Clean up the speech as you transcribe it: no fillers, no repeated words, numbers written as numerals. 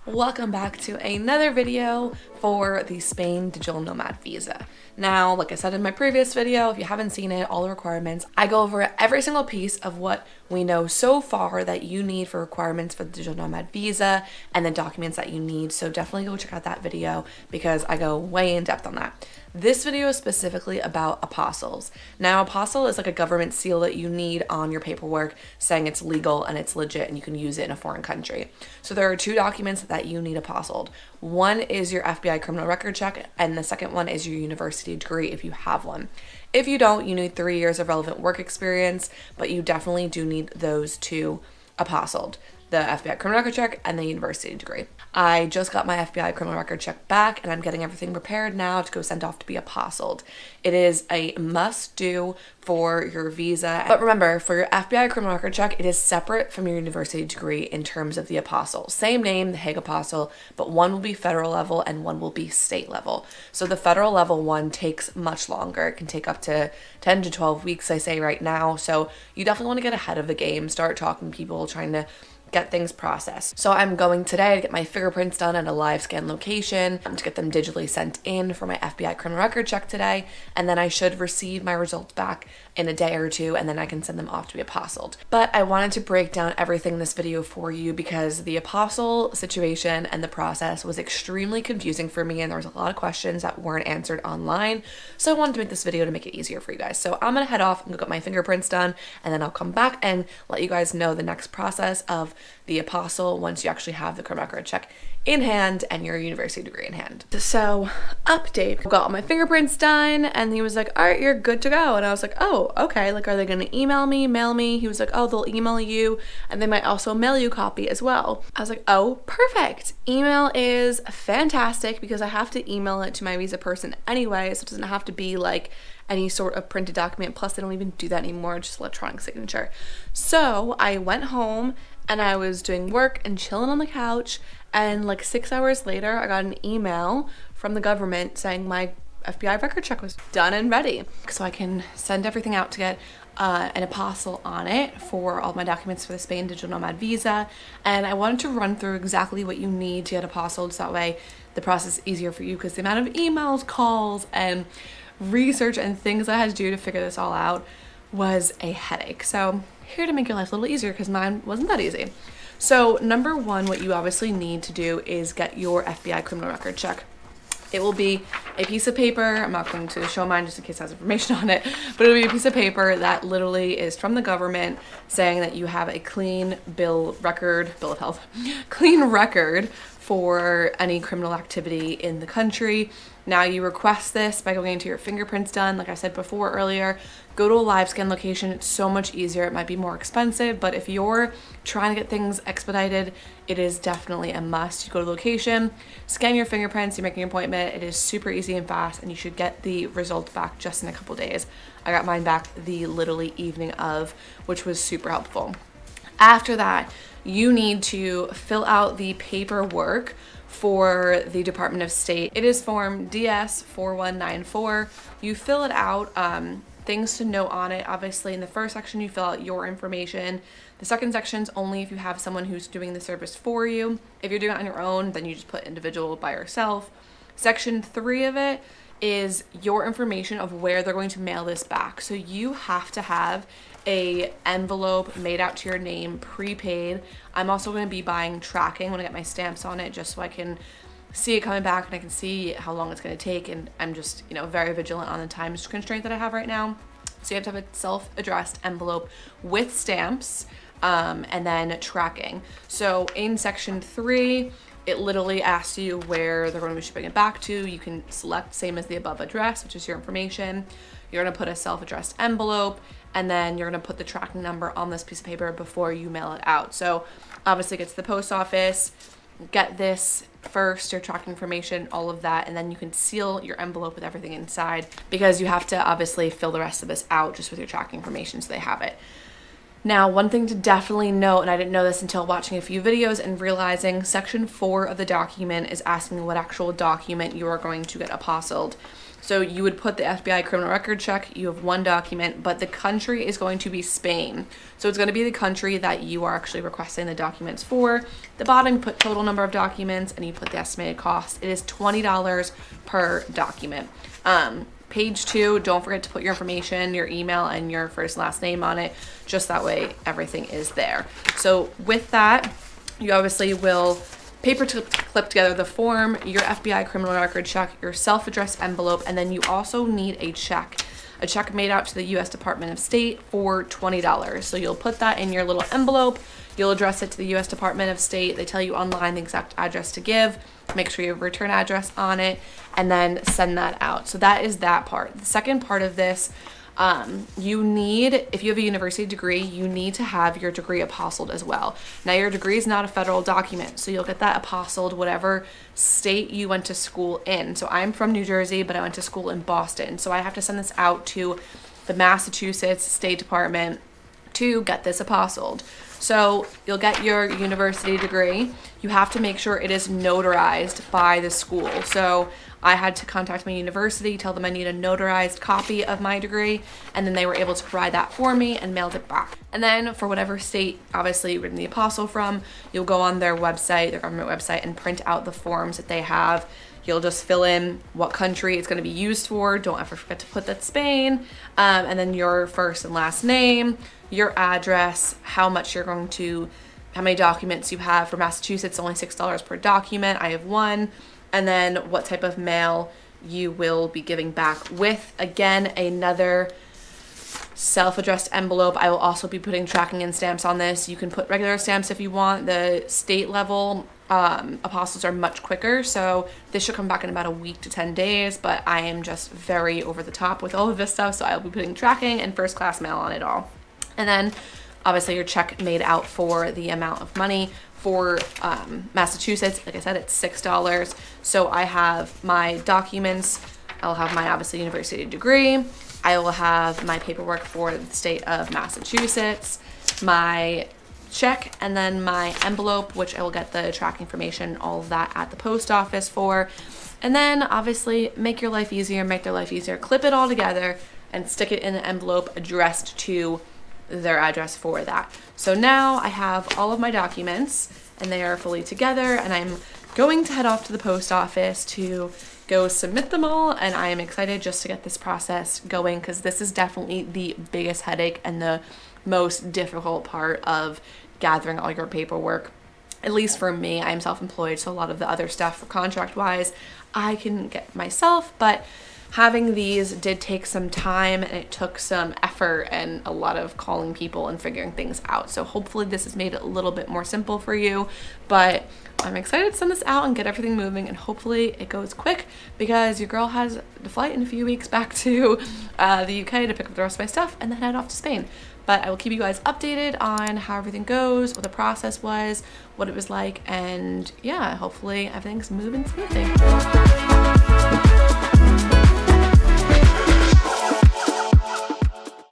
Welcome back to another video for the Spain Digital Nomad Visa. Now, like I said in my previous video, if you haven't seen it, all the requirements, I go over every single piece of what we know so far that you need for requirements for the Digital Nomad Visa and the documents that you need. So definitely go check out that video because I go way in depth on that. This video is specifically about apostilles. Now, apostille is like a government seal that you need on your paperwork saying it's legal and it's legit and you can use it in a foreign country. So there are two documents that you need apostilled. One is your FBI criminal record check, and the second one is your university degree if you have one. If you don't, you need 3 years of relevant work experience, but you definitely do need those two apostilled. The FBI criminal record check and the university degree. I just got my FBI criminal record check back and I'm getting everything prepared now to go send off to be apostilled. It is a must do for your visa. But remember, for your FBI criminal record check, it is separate from your university degree in terms of the apostille. Same name, the Hague Apostille, but one will be federal level and one will be state level. So the federal level one takes much longer. It can take up to 10 to 12 weeks, I say right now. So you definitely want to get ahead of the game, start talking to people, trying to get things processed. So I'm going today to get my fingerprints done at a live scan location to get them digitally sent in for my FBI criminal record check today, and then I should receive my results back in a day or two, and then I can send them off to be apostilled. But I wanted to break down everything in this video for you because the apostille situation and the process was extremely confusing for me, and there was a lot of questions that weren't answered online. So I wanted to make this video to make it easier for you guys. So I'm gonna head off and go get my fingerprints done, and then I'll come back and let you guys know the next process of the apostille once you actually have the criminal record check in hand and your university degree in hand. So update, I got all my fingerprints done and he was like, all right, you're good to go. And I was like, oh, okay. Like, are they gonna email me, mail me? He was like, oh, they'll email you and they might also mail you a copy as well. I was like, oh, perfect. Email is fantastic because I have to email it to my visa person anyway, so it doesn't have to be like any sort of printed document. Plus they don't even do that anymore, just electronic signature. So I went home and I was doing work and chilling on the couch, and like 6 hours later I got an email from the government saying my FBI record check was done and ready, so I can send everything out to get an apostille on it for all my documents for the Spain Digital Nomad Visa. And I wanted to run through exactly what you need to get apostilled, so that way the process is easier for you, because the amount of emails, calls, and research and things I had to do to figure this all out was a headache. So here to make your life a little easier, because mine wasn't that easy. So number one, what you obviously need to do is get your FBI criminal record check. It will be a piece of paper. I'm not going to show mine just in case it has information on it, but it'll be a piece of paper that literally is from the government saying that you have a clean bill of health, clean record for any criminal activity in the country. Now you request this by going into your fingerprints done. Like I said before earlier, go to a live scan location. It's so much easier. It might be more expensive, but if you're trying to get things expedited, it is definitely a must. You go to the location, scan your fingerprints, you make an appointment. It is super easy and fast, and you should get the results back just in a couple days. I got mine back the literally evening of, which was super helpful. After that, you need to fill out the paperwork for the Department of State. It is form DS4194. You fill it out. Things to note on it, obviously in the first section you fill out your information. The second section is only if you have someone who's doing the service for you. If you're doing it on your own, then you just put individual by yourself. Section 3 of it is your information of where they're going to mail this back. So you have to have a envelope made out to your name, prepaid. I'm also going to be buying tracking when I get my stamps on it, just so I can see it coming back and I can see how long it's going to take, and I'm just, very vigilant on the time constraint that I have right now. So you have to have a self-addressed envelope with stamps, and then tracking. So in section 3, it literally asks you where they're going to be shipping it back to. You can select same as the above address, which is your information. You're going to put a self-addressed envelope, and then you're going to put the tracking number on this piece of paper before you mail it out. So obviously get to the post office, get this first, your tracking information, all of that, and then you can seal your envelope with everything inside, because you have to obviously fill the rest of this out just with your tracking information so they have it. Now, one thing to definitely note, and I didn't know this until watching a few videos and realizing section 4 of the document is asking what actual document you are going to get apostilled. So you would put the FBI criminal record check, you have one document, but the country is going to be Spain. So it's going to be the country that you are actually requesting the documents for. The bottom, you put total number of documents and you put the estimated cost. It is $20 per document. Page 2, don't forget to put your information, your email, and your first and last name on it. Just that way everything is there. So with that, you obviously will paper clip together the form, your FBI criminal record check, your self-addressed envelope, and then you also need a check made out to the U.S. Department of State for $20. So you'll put that in your little envelope, you'll address it to the U.S. Department of State. They tell you online the exact address to give, make sure you have a return address on it, and then send that out. So that is that part. The second part of this, you need, if you have a university degree, you need to have your degree apostilled as well. Now your degree is not a federal document, so you'll get that apostilled whatever state you went to school in. So I'm from New Jersey, but I went to school in Boston. So I have to send this out to the Massachusetts State Department to get this apostilled. So you'll get your university degree. You have to make sure it is notarized by the school. So I had to contact my university, tell them I need a notarized copy of my degree, and then they were able to provide that for me and mailed it back. And then for whatever state, obviously written the apostle from, you'll go on their website, their government website, and print out the forms that they have. You'll just fill in what country it's going to be used for. Don't ever forget to put that Spain, and then your first and last name, your address, how many documents you have. For Massachusetts, only $6 per document. I have one. And then what type of mail you will be giving back with. Again, another self-addressed envelope. I will also be putting tracking and stamps on this. You can put regular stamps if you want. The state level apostles are much quicker, so this should come back in about a week to 10 days, but I am just very over the top with all of this stuff, so I'll be putting tracking and first class mail on it all. And then obviously your check made out for the amount of money. For Massachusetts, like I said, it's $6. So I have my documents, I'll have my obviously university degree, I will have my paperwork for the state of Massachusetts, my check, and then my envelope, which I will get the track information, all of that at the post office for. And then obviously make your life easier, make their life easier, clip it all together and stick it in an envelope addressed to their address for that. So now I have all of my documents and they are fully together, and I'm going to head off to the post office to go submit them all, and I am excited just to get this process going because this is definitely the biggest headache and the most difficult part of gathering all your paperwork. At least for me, I'm self-employed, so a lot of the other stuff contract-wise I can get myself, but having these did take some time and it took some effort and a lot of calling people and figuring things out. So hopefully this has made it a little bit more simple for you, but I'm excited to send this out and get everything moving, and hopefully it goes quick because your girl has the flight in a few weeks back to the UK to pick up the rest of my stuff and then head off to Spain. But I will keep you guys updated on how everything goes, what the process was, what it was like, and yeah, hopefully everything's moving smoothly.